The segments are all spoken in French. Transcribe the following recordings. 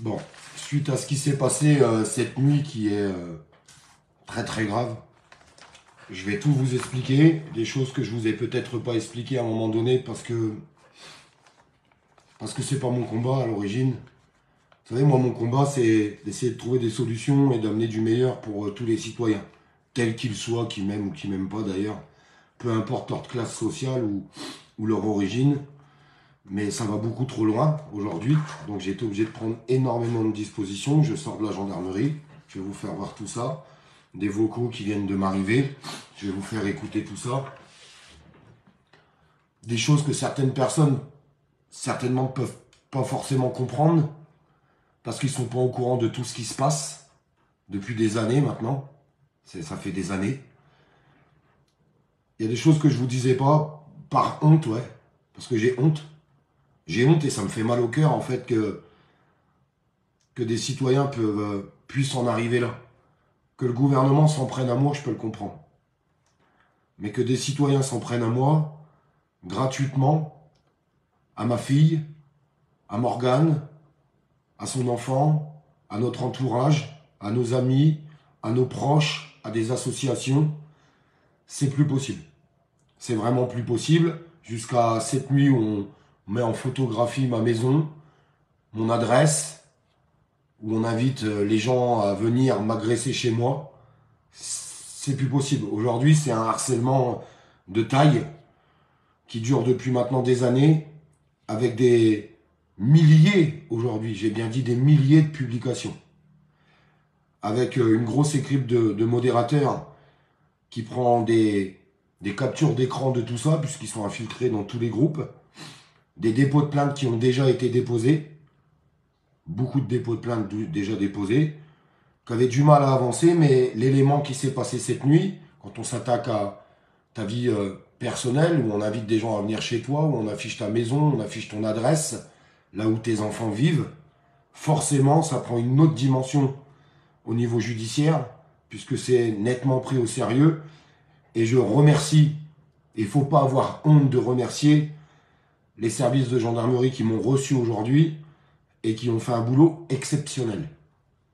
Bon, suite à ce qui s'est passé cette nuit qui est très très grave, je vais tout vous expliquer, des choses que je vous ai peut-être pas expliquées à un moment donné parce que c'est pas mon combat à l'origine. Vous savez, moi mon combat c'est d'essayer de trouver des solutions et d'amener du meilleur pour tous les citoyens, quels qu'ils soient, qui m'aiment ou qui m'aiment pas d'ailleurs, peu importe leur classe sociale ou leur origine. Mais ça va beaucoup trop loin aujourd'hui, donc j'ai été obligé de prendre énormément de dispositions. Je sors de la gendarmerie, je vais vous faire voir tout ça. Des vocaux qui viennent de m'arriver, je vais vous faire écouter tout ça. Des choses que certaines personnes, certainement, ne peuvent pas forcément comprendre, parce qu'ils ne sont pas au courant de tout ce qui se passe, depuis des années maintenant. Ça fait des années. Il y a des choses que je ne vous disais pas, par honte, ouais, parce que j'ai honte. J'ai honte et ça me fait mal au cœur en fait que des citoyens puissent en arriver là. Que le gouvernement s'en prenne à moi, je peux le comprendre. Mais que des citoyens s'en prennent à moi, gratuitement, à ma fille, à Morgane, à son enfant, à notre entourage, à nos amis, à nos proches, à des associations, c'est plus possible. C'est vraiment plus possible. Jusqu'à cette nuit où on met en photographie ma maison, mon adresse, où on invite les gens à venir m'agresser chez moi, c'est plus possible. Aujourd'hui, c'est un harcèlement de taille qui dure depuis maintenant des années, avec des milliers, aujourd'hui, j'ai bien dit des milliers de publications, avec une grosse équipe de modérateurs qui prend des captures d'écran de tout ça, puisqu'ils sont infiltrés dans tous les groupes, des dépôts de plainte qui ont déjà été déposés, beaucoup de dépôts de plainte déjà déposés, qui avaient du mal à avancer, mais l'élément qui s'est passé cette nuit, quand on s'attaque à ta vie personnelle, où on invite des gens à venir chez toi, où on affiche ta maison, on affiche ton adresse, là où tes enfants vivent, forcément, ça prend une autre dimension au niveau judiciaire, puisque c'est nettement pris au sérieux. Et je remercie, et il ne faut pas avoir honte de remercier les services de gendarmerie qui m'ont reçu aujourd'hui et qui ont fait un boulot exceptionnel.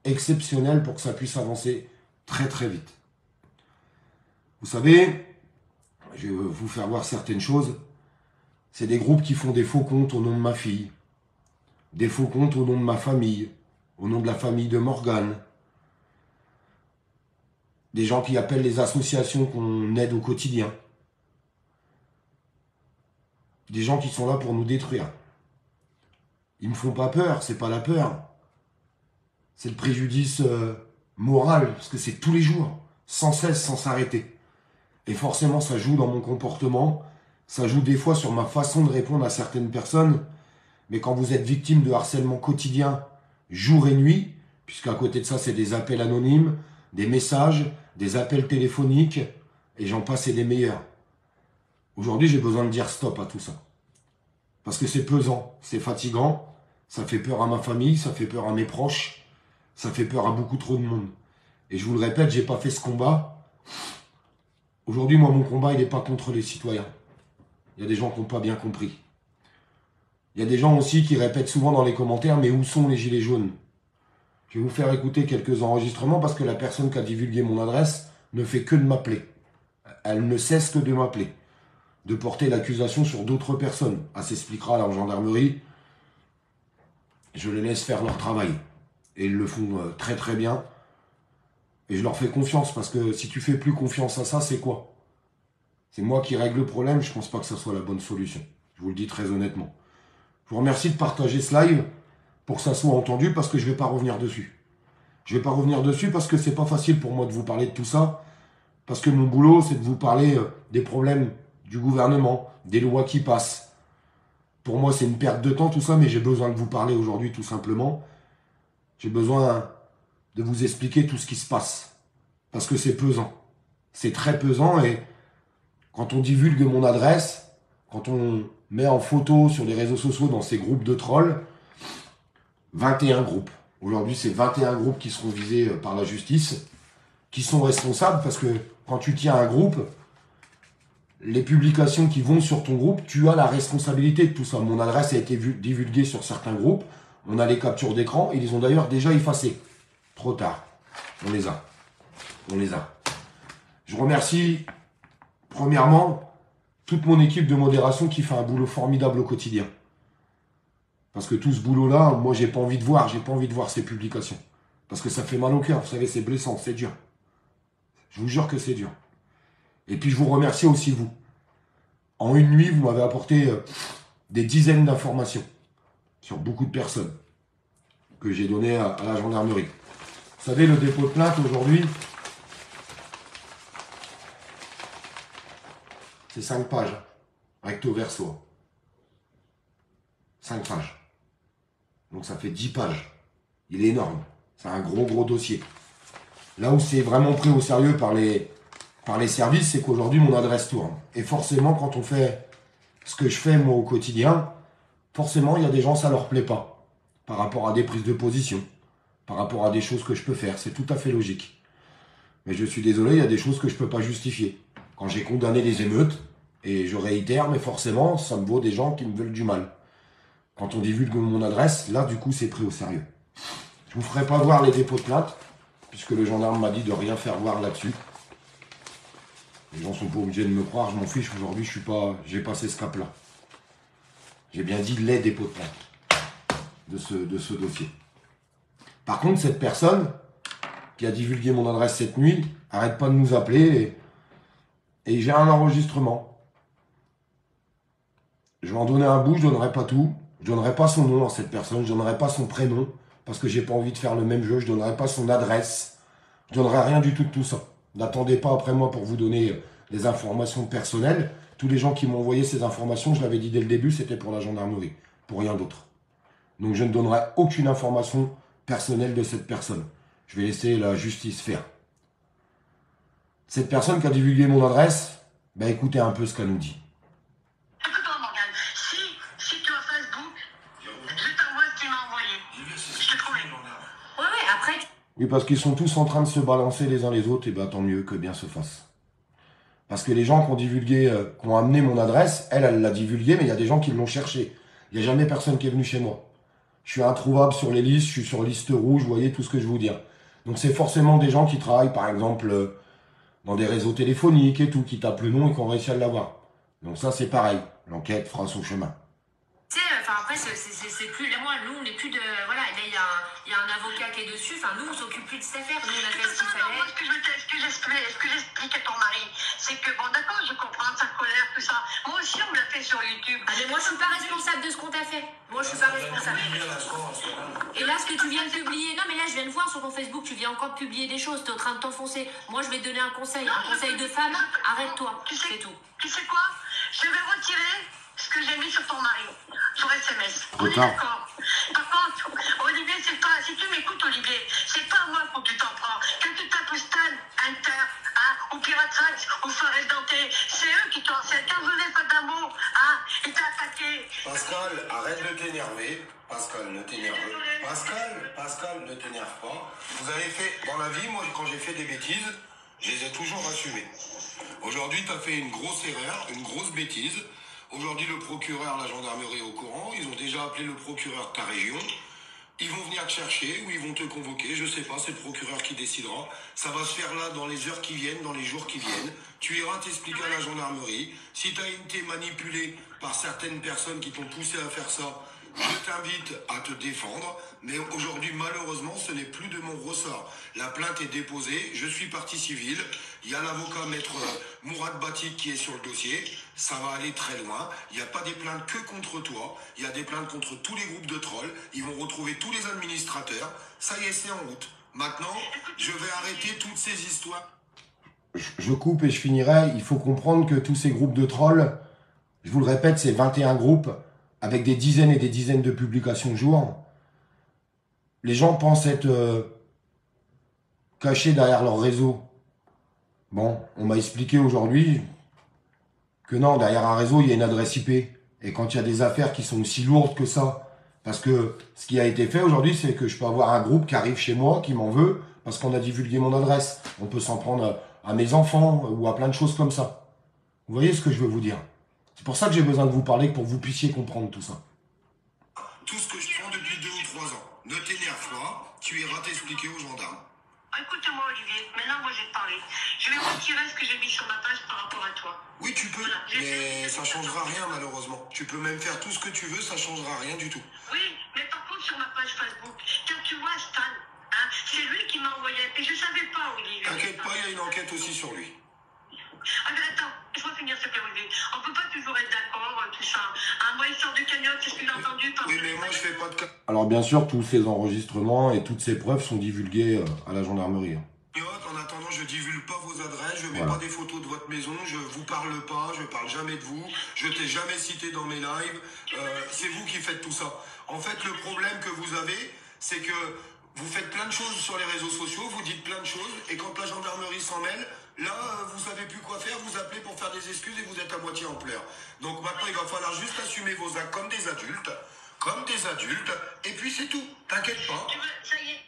Exceptionnel pour que ça puisse avancer très très vite. Vous savez, je vais vous faire voir certaines choses. C'est des groupes qui font des faux comptes au nom de ma fille, des faux comptes au nom de ma famille, au nom de la famille de Morgane, des gens qui appellent les associations qu'on aide au quotidien, des gens qui sont là pour nous détruire. Ils me font pas peur, c'est pas la peur. C'est le préjudice moral, parce que c'est tous les jours, sans cesse, sans s'arrêter. Et forcément, ça joue dans mon comportement, ça joue des fois sur ma façon de répondre à certaines personnes. Mais quand vous êtes victime de harcèlement quotidien, jour et nuit, puisqu'à côté de ça, c'est des appels anonymes, des messages, des appels téléphoniques, et j'en passe et des meilleurs. Aujourd'hui, j'ai besoin de dire stop à tout ça. Parce que c'est pesant, c'est fatigant, ça fait peur à ma famille, ça fait peur à mes proches, ça fait peur à beaucoup trop de monde. Et je vous le répète, j'ai pas fait ce combat. Aujourd'hui, moi, mon combat, il n'est pas contre les citoyens. Il y a des gens qui n'ont pas bien compris. Il y a des gens aussi qui répètent souvent dans les commentaires, mais où sont les gilets jaunes? Je vais vous faire écouter quelques enregistrements parce que la personne qui a divulgué mon adresse ne fait que de m'appeler. Elle ne cesse que de m'appeler, de porter l'accusation sur d'autres personnes. Elle s'expliquera là en gendarmerie. Je les laisse faire leur travail. Et ils le font très très bien. Et je leur fais confiance, parce que si tu fais plus confiance à ça, c'est quoi? C'est moi qui règle le problème, je pense pas que ça soit la bonne solution. Je vous le dis très honnêtement. Je vous remercie de partager ce live pour que ça soit entendu, parce que je vais pas revenir dessus. Je vais pas revenir dessus parce que c'est pas facile pour moi de vous parler de tout ça, parce que mon boulot, c'est de vous parler des problèmes du gouvernement, des lois qui passent. Pour moi, c'est une perte de temps tout ça, mais j'ai besoin de vous parler aujourd'hui tout simplement. J'ai besoin de vous expliquer tout ce qui se passe, parce que c'est pesant. C'est très pesant, et quand on divulgue mon adresse, quand on met en photo sur les réseaux sociaux dans ces groupes de trolls, 21 groupes. Aujourd'hui, c'est 21 groupes qui seront visés par la justice, qui sont responsables, parce que quand tu tiens un groupe, les publications qui vont sur ton groupe, tu as la responsabilité de tout ça. Mon adresse a été divulguée sur certains groupes. On a les captures d'écran, ils les ont d'ailleurs déjà effacées. Trop tard. On les a. On les a. Je remercie, premièrement, toute mon équipe de modération qui fait un boulot formidable au quotidien. Parce que tout ce boulot-là, moi, j'ai pas envie de voir ces publications. Parce que ça fait mal au cœur, vous savez, c'est blessant, c'est dur. Je vous jure que c'est dur. Et puis, je vous remercie aussi, vous. En une nuit, vous m'avez apporté des dizaines d'informations sur beaucoup de personnes que j'ai données à la gendarmerie. Vous savez, le dépôt de plainte aujourd'hui, c'est 5 pages, recto verso. 5 pages. Donc ça fait 10 pages. Il est énorme. C'est un gros dossier. Là où c'est vraiment pris au sérieux par les services, c'est qu'aujourd'hui mon adresse tourne. Et forcément, quand on fait ce que je fais moi au quotidien, forcément il y a des gens, ça leur plaît pas. Par rapport à des prises de position, par rapport à des choses que je peux faire. C'est tout à fait logique. Mais je suis désolé, il y a des choses que je peux pas justifier. Quand j'ai condamné les émeutes, et je réitère, mais forcément, ça me vaut des gens qui me veulent du mal. Quand on divulgue mon adresse, là, du coup, c'est pris au sérieux. Je vous ferai pas voir les dépôts de plainte, puisque le gendarme m'a dit de rien faire voir là-dessus. Les gens sont pas obligés de me croire, je m'en fiche. Aujourd'hui, j'ai passé ce cap-là. J'ai bien dit les dépôts de plainte de ce dossier. Par contre, cette personne qui a divulgué mon adresse cette nuit, arrête pas de nous appeler et j'ai un enregistrement. Je vais en donner un bout, je donnerai pas tout. Je donnerai pas son nom à cette personne, je donnerai pas son prénom, parce que j'ai pas envie de faire le même jeu, je donnerai pas son adresse, je donnerai rien du tout de tout ça. N'attendez pas après moi pour vous donner des informations personnelles. Tous les gens qui m'ont envoyé ces informations, je l'avais dit dès le début, c'était pour la gendarmerie, pour rien d'autre. Donc je ne donnerai aucune information personnelle de cette personne. Je vais laisser la justice faire. Cette personne qui a divulgué mon adresse, ben écoutez un peu ce qu'elle nous dit. Oui, parce qu'ils sont tous en train de se balancer les uns les autres, et bien tant mieux que bien se fasse. Parce que les gens qui ont divulgué, qui ont amené mon adresse, elle l'a divulgué, mais il y a des gens qui l'ont cherché. Il n'y a jamais personne qui est venu chez moi. Je suis introuvable sur les listes, je suis sur liste rouge, vous voyez tout ce que je vous dis. Donc c'est forcément des gens qui travaillent, par exemple, dans des réseaux téléphoniques et tout, qui tapent le nom et qui ont réussi à l'avoir. Donc ça c'est pareil, l'enquête fera son chemin. Après, c'est plus. Là, moi, nous, on n'est plus de. Voilà, là, il y a un avocat qui est dessus. Enfin, nous, on s'occupe plus de cette affaire. Nous, on a fait ce qu'il fallait. Moi, ce que j'explique à ton mari, c'est que, bon, d'accord, je comprends sa colère, tout ça. Moi aussi, on me l'a fait sur YouTube. Ah, mais moi, je suis pas responsable de ce qu'on t'a fait. Moi, je suis pas responsable. Et là, ce que tu viens de publier. Non, mais là, je viens de voir sur ton Facebook, tu viens encore de publier des choses. Tu es en train de t'enfoncer. Moi, je vais te donner un conseil. Un conseil de femme. Arrête-toi. C'est tout. Tu sais quoi? Je vais retirer ce que j'ai mis sur ton mari, sur SMS. On est D'accord. Par contre, Olivier, c'est pas, si tu m'écoutes, Olivier, c'est pas moi pour que tu t'en prends. Quand tu tapes Stan, Inter, ou Piratrax, ou Forest Denté, c'est eux qui t'ont harcelé. Quand Joseph Adamo, il t'a attaqué. Pascal, arrête de t'énerver. Pascal, ne t'énerve pas. Pascal, ne t'énerve pas. Vous avez fait, dans la vie, moi, quand j'ai fait des bêtises, je les ai toujours assumées. Aujourd'hui, tu as fait une grosse erreur, une grosse bêtise. Aujourd'hui, le procureur, la gendarmerie est au courant. Ils ont déjà appelé le procureur de ta région. Ils vont venir te chercher ou ils vont te convoquer. Je sais pas, c'est le procureur qui décidera. Ça va se faire là dans les heures qui viennent, dans les jours qui viennent. Tu iras t'expliquer à la gendarmerie. Si tu as été manipulé par certaines personnes qui t'ont poussé à faire ça, je t'invite à te défendre. Mais aujourd'hui, malheureusement, ce n'est plus de mon ressort. La plainte est déposée. Je suis partie civile. Il y a l'avocat maître Mourad Batik qui est sur le dossier. Ça va aller très loin. Il n'y a pas des plaintes que contre toi. Il y a des plaintes contre tous les groupes de trolls. Ils vont retrouver tous les administrateurs. Ça y est, c'est en route. Maintenant, je vais arrêter toutes ces histoires. Je coupe et je finirai. Il faut comprendre que tous ces groupes de trolls, je vous le répète, c'est 21 groupes avec des dizaines et des dizaines de publications jour. Les gens pensent être cachés derrière leur réseau. Bon, on m'a expliqué aujourd'hui que non, derrière un réseau, il y a une adresse IP. Et quand il y a des affaires qui sont aussi lourdes que ça, parce que ce qui a été fait aujourd'hui, c'est que je peux avoir un groupe qui arrive chez moi, qui m'en veut, parce qu'on a divulgué mon adresse. On peut s'en prendre à mes enfants ou à plein de choses comme ça. Vous voyez ce que je veux vous dire? C'est pour ça que j'ai besoin de vous parler, pour que vous puissiez comprendre tout ça. tout ce que je prends depuis 2 ou 3 ans. Ne t'énerve pas, tu iras t'expliquer aux gendarmes. Écoute-moi, Olivier, maintenant, moi, je vais te parler. Je vais retirer ce que j'ai mis sur ma page par rapport à toi. Oui, tu peux, Voilà. mais ça changera rien, malheureusement. Tu peux même faire tout ce que tu veux, ça changera rien du tout. Oui, mais par contre, sur ma page Facebook, quand tu vois Stan, hein, c'est lui qui m'a envoyé. Et je savais pas, Olivier. T'inquiète pas, il y a une enquête aussi sur lui. Ah, mais attends, je vais finir, s'il te plaît, Olivier. On peut pas toujours être d'accord, tout ça. Ah, moi, il sort du cagnotte, c'est ce qu'il a entendu par... Oui, mais moi, je fais pas de cas. Alors bien sûr, tous ces enregistrements et toutes ces preuves sont divulgués à la gendarmerie. En attendant, je divulgue pas vos adresses, je mets Voilà. pas des photos de votre maison, je vous parle pas, je parle jamais de vous, je t'ai jamais cité dans mes lives, c'est vous qui faites tout ça. En fait, le problème que vous avez, c'est que vous faites plein de choses sur les réseaux sociaux, vous dites plein de choses, et quand la gendarmerie s'en mêle, là, vous savez plus quoi faire, vous appelez pour faire des excuses et vous êtes à moitié en pleurs. Donc maintenant, il va falloir juste assumer vos actes comme des adultes, et puis c'est tout, t'inquiète pas. Tu veux, ça y est.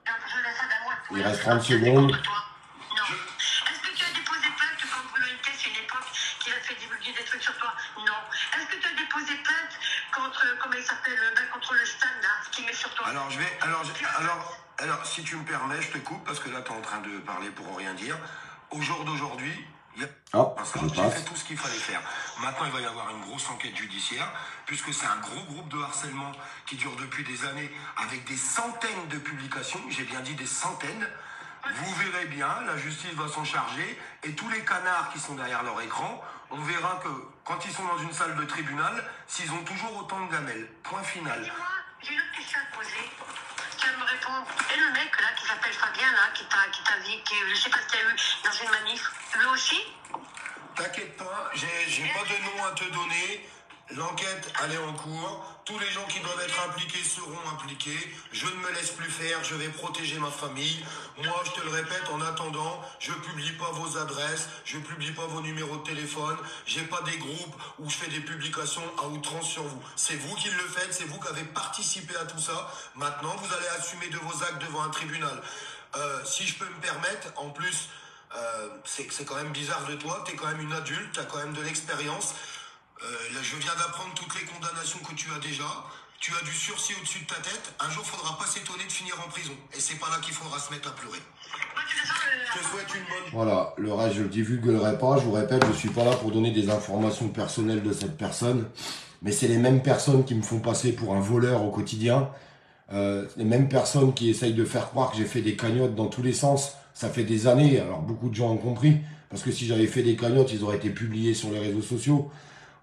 Non, je laisse ça à moi. Il reste 30 secondes. Non. Est-ce que tu as déposé plainte quand Bruno Hintes, une époque, qu'il a fait divulguer des trucs sur toi? Non. Est-ce que tu as déposé plainte contre, comment il s'appelle, contre le Stan, là, qui met sur toi? Alors, si tu me permets, je te coupe parce que là, tu es en train de parler pour rien dire. Au jour d'aujourd'hui, il y a... Hop, Ça, je j'ai passe. fait tout ce qu'il fallait faire. Maintenant, il va y avoir une grosse enquête judiciaire, puisque c'est un gros groupe de harcèlement qui dure depuis des années, avec des centaines de publications, j'ai bien dit des centaines. Vous verrez bien, la justice va s'en charger, et tous les canards qui sont derrière leur écran, on verra que quand ils sont dans une salle de tribunal, s'ils ont toujours autant de gamelles. Point final. Dis-moi, j'ai une autre question à te poser. Tu vas me répondre. Et le mec, là, qui s'appelle Fabien, là, qui t'a dit, je sais pas ce qu'il y a eu dans une manif, lui aussi? T'inquiète pas, j'ai pas de nom à te donner. L'enquête, elle est en cours. Tous les gens qui doivent être impliqués seront impliqués. Je ne me laisse plus faire. Je vais protéger ma famille. Moi, je te le répète, en attendant, je publie pas vos adresses. Je publie pas vos numéros de téléphone. J'ai pas des groupes où je fais des publications à outrance sur vous. C'est vous qui le faites. C'est vous qui avez participé à tout ça. Maintenant, vous allez assumer de vos actes devant un tribunal. Si je peux me permettre, en plus... c'est quand même bizarre de toi, tu es quand même une adulte, tu as quand même de l'expérience. Là, je viens d'apprendre toutes les condamnations que tu as déjà. Tu as du sursis au-dessus de ta tête. Un jour, faudra pas s'étonner de finir en prison. Et c'est pas là qu'il faudra se mettre à pleurer. Je te souhaite une bonne... Voilà, le reste je le divulguerai pas, je vous répète, je suis pas là pour donner des informations personnelles de cette personne, mais c'est les mêmes personnes qui me font passer pour un voleur au quotidien, les mêmes personnes qui essayent de faire croire que j'ai fait des cagnottes dans tous les sens, ça fait des années, alors beaucoup de gens ont compris, parce que si j'avais fait des cagnottes, ils auraient été publiés sur les réseaux sociaux,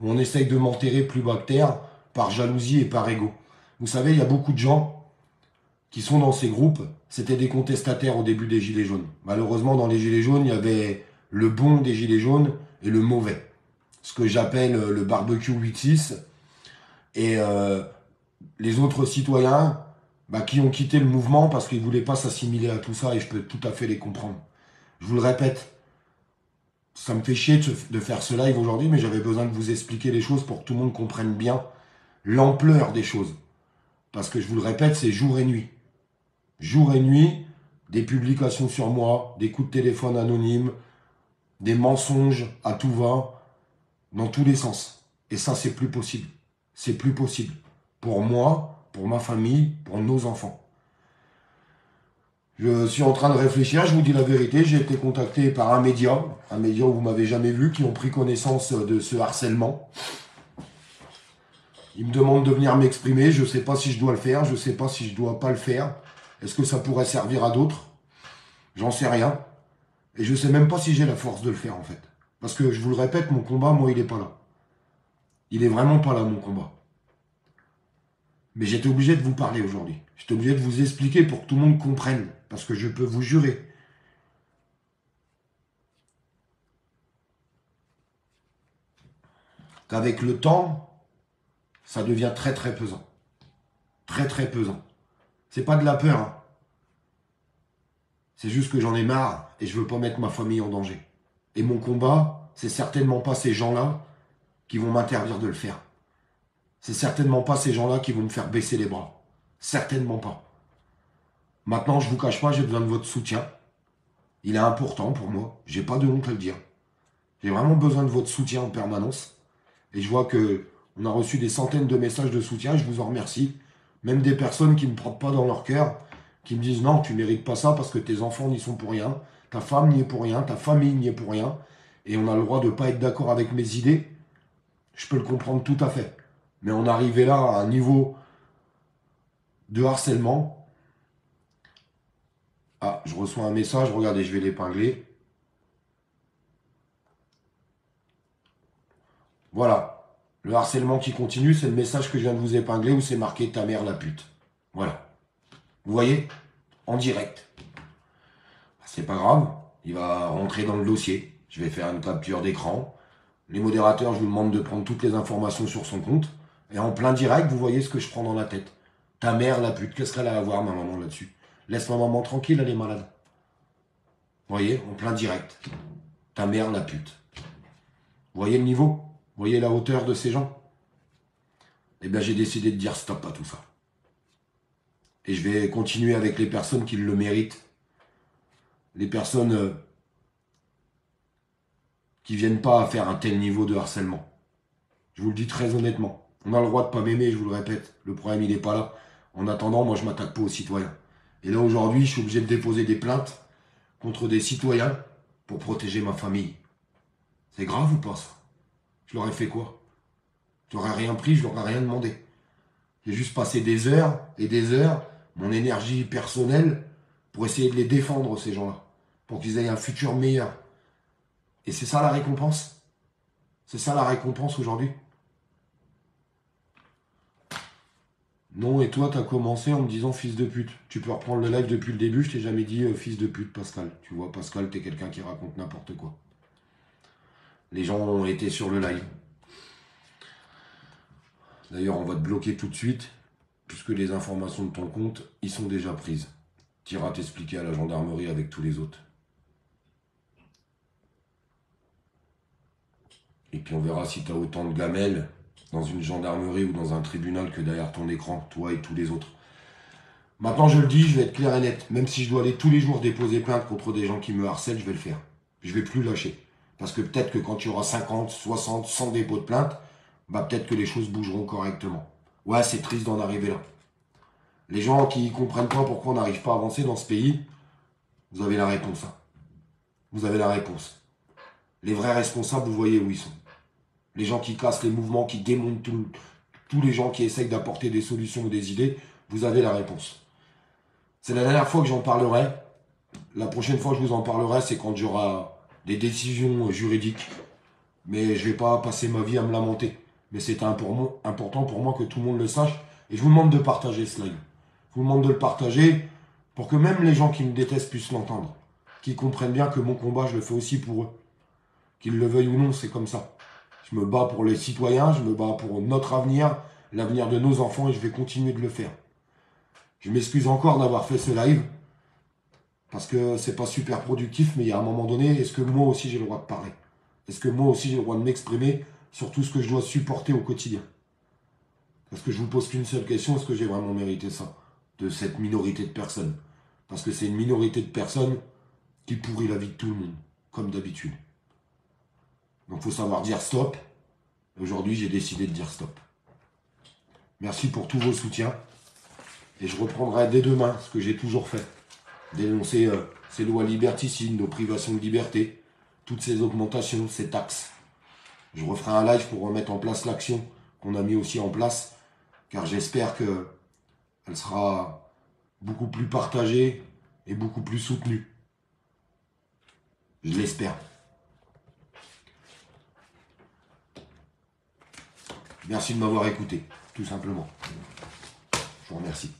on essaye de m'enterrer plus bas que terre, par jalousie et par ego. Vous savez, il y a beaucoup de gens qui sont dans ces groupes, c'était des contestataires au début des Gilets jaunes. Malheureusement, dans les Gilets jaunes, il y avait le bon des Gilets jaunes et le mauvais. Ce que j'appelle le barbecue 8-6. Et les autres citoyens qui ont quitté le mouvement parce qu'ils ne voulaient pas s'assimiler à tout ça, et je peux tout à fait les comprendre. Je vous le répète, ça me fait chier de faire ce live aujourd'hui, mais j'avais besoin de vous expliquer les choses pour que tout le monde comprenne bien l'ampleur des choses. Parce que je vous le répète, c'est jour et nuit. Jour et nuit, des publications sur moi, des coups de téléphone anonymes, des mensonges à tout va, dans tous les sens. Et ça, c'est plus possible. C'est plus possible. Pour moi, pour ma famille, pour nos enfants. Je suis en train de réfléchir, je vous dis la vérité, j'ai été contacté par un média où vous m'avez jamais vu, qui ont pris connaissance de ce harcèlement. Ils me demandent de venir m'exprimer, je ne sais pas si je dois le faire, je ne sais pas si je dois pas le faire. Est-ce que ça pourrait servir à d'autres? J'en sais rien. Et je ne sais même pas si j'ai la force de le faire en fait. Parce que je vous le répète, mon combat, moi, il n'est pas là. Il est vraiment pas là, mon combat. Mais j'étais obligé de vous parler aujourd'hui. J'étais obligé de vous expliquer pour que tout le monde comprenne. Parce que je peux vous jurer qu'avec le temps, ça devient très très pesant. Très très pesant. C'est pas de la peur. Hein. C'est juste que j'en ai marre et je veux pas mettre ma famille en danger. Et mon combat, c'est certainement pas ces gens-là qui vont m'interdire de le faire. C'est certainement pas ces gens-là qui vont me faire baisser les bras. Certainement pas. Maintenant, je vous cache pas, j'ai besoin de votre soutien. Il est important pour moi. J'ai pas de honte à le dire. J'ai vraiment besoin de votre soutien en permanence. Et je vois que On a reçu des centaines de messages de soutien, je vous en remercie. Même des personnes qui ne me prennent pas dans leur cœur, qui me disent non, tu ne mérites pas ça parce que tes enfants n'y sont pour rien, ta femme n'y est pour rien, ta famille n'y est pour rien, et on a le droit de ne pas être d'accord avec mes idées. Je peux le comprendre tout à fait. Mais on arrivait là à un niveau de harcèlement. Ah, je reçois un message, regardez, je vais l'épingler. Voilà. Le harcèlement qui continue, c'est le message que je viens de vous épingler où c'est marqué ta mère la pute. Voilà. Vous voyez? En direct. C'est pas grave. Il va rentrer dans le dossier. Je vais faire une capture d'écran. Les modérateurs, je vous demande de prendre toutes les informations sur son compte. Et en plein direct, vous voyez ce que je prends dans la tête. Ta mère la pute. Qu'est-ce qu'elle a à voir, ma maman, là-dessus? Laisse ma maman tranquille, elle est malade. Vous voyez? En plein direct. Ta mère la pute. Vous voyez le niveau? Vous voyez la hauteur de ces gens? Eh bien, j'ai décidé de dire stop à tout ça. Et je vais continuer avec les personnes qui le méritent. Les personnes qui viennent pas à faire un tel niveau de harcèlement. Je vous le dis très honnêtement. On a le droit de pas m'aimer, je vous le répète. Le problème, il n'est pas là. En attendant, moi, je m'attaque pas aux citoyens. Et là, aujourd'hui, je suis obligé de déposer des plaintes contre des citoyens pour protéger ma famille. C'est grave ou pas, ça? Je leur ai fait quoi? Je leur ai rien pris, je leur ai rien demandé. J'ai juste passé des heures et des heures, mon énergie personnelle, pour essayer de les défendre, ces gens-là. Pour qu'ils aient un futur meilleur. Et c'est ça la récompense? C'est ça la récompense aujourd'hui? Non, et toi, t'as commencé en me disant fils de pute. Tu peux reprendre le live depuis le début, je t'ai jamais dit fils de pute, Pascal. Tu vois, Pascal, t'es quelqu'un qui raconte n'importe quoi. Les gens ont été sur le live. D'ailleurs, on va te bloquer tout de suite, puisque les informations de ton compte, ils sont déjà prises. Tu iras t'expliquer à la gendarmerie avec tous les autres. Et puis on verra si tu as autant de gamelles dans une gendarmerie ou dans un tribunal que derrière ton écran, toi et tous les autres. Maintenant, je le dis, je vais être clair et net. Même si je dois aller tous les jours déposer plainte contre des gens qui me harcèlent, je vais le faire. Je vais plus lâcher. Parce que peut-être que quand il y aura 50, 60, 100 dépôts de plainte, bah peut-être que les choses bougeront correctement. Ouais, c'est triste d'en arriver là. Les gens qui ne comprennent pas pourquoi on n'arrive pas à avancer dans ce pays, vous avez la réponse. Hein. Vous avez la réponse. Les vrais responsables, vous voyez où ils sont. Les gens qui cassent les mouvements, qui démontent tous les gens qui essayent d'apporter des solutions ou des idées, vous avez la réponse. C'est la dernière fois que j'en parlerai. La prochaine fois que je vous en parlerai, c'est quand j'aurai des décisions juridiques. Mais je ne vais pas passer ma vie à me lamenter. Mais c'est important pour moi que tout le monde le sache. Et je vous demande de partager ce live. Je vous demande de le partager pour que même les gens qui me détestent puissent l'entendre. Qu'ils comprennent bien que mon combat, je le fais aussi pour eux. Qu'ils le veuillent ou non, c'est comme ça. Je me bats pour les citoyens, je me bats pour notre avenir, l'avenir de nos enfants, et je vais continuer de le faire. Je m'excuse encore d'avoir fait ce live, parce que c'est pas super productif, mais il y a un moment donné, est-ce que moi aussi j'ai le droit de parler? Est-ce que moi aussi j'ai le droit de m'exprimer sur tout ce que je dois supporter au quotidien? Parce que je vous pose qu'une seule question, est-ce que j'ai vraiment mérité ça, de cette minorité de personnes? Parce que c'est une minorité de personnes qui pourrit la vie de tout le monde, comme d'habitude. Donc il faut savoir dire stop. Aujourd'hui, j'ai décidé de dire stop. Merci pour tous vos soutiens. Et je reprendrai dès demain ce que j'ai toujours fait. Dénoncer ces lois liberticides, nos privations de liberté, toutes ces augmentations, ces taxes. Je referai un live pour remettre en place l'action qu'on a mis aussi en place, car j'espère qu'elle sera beaucoup plus partagée et beaucoup plus soutenue. Je l'espère. Merci de m'avoir écouté, tout simplement. Je vous remercie.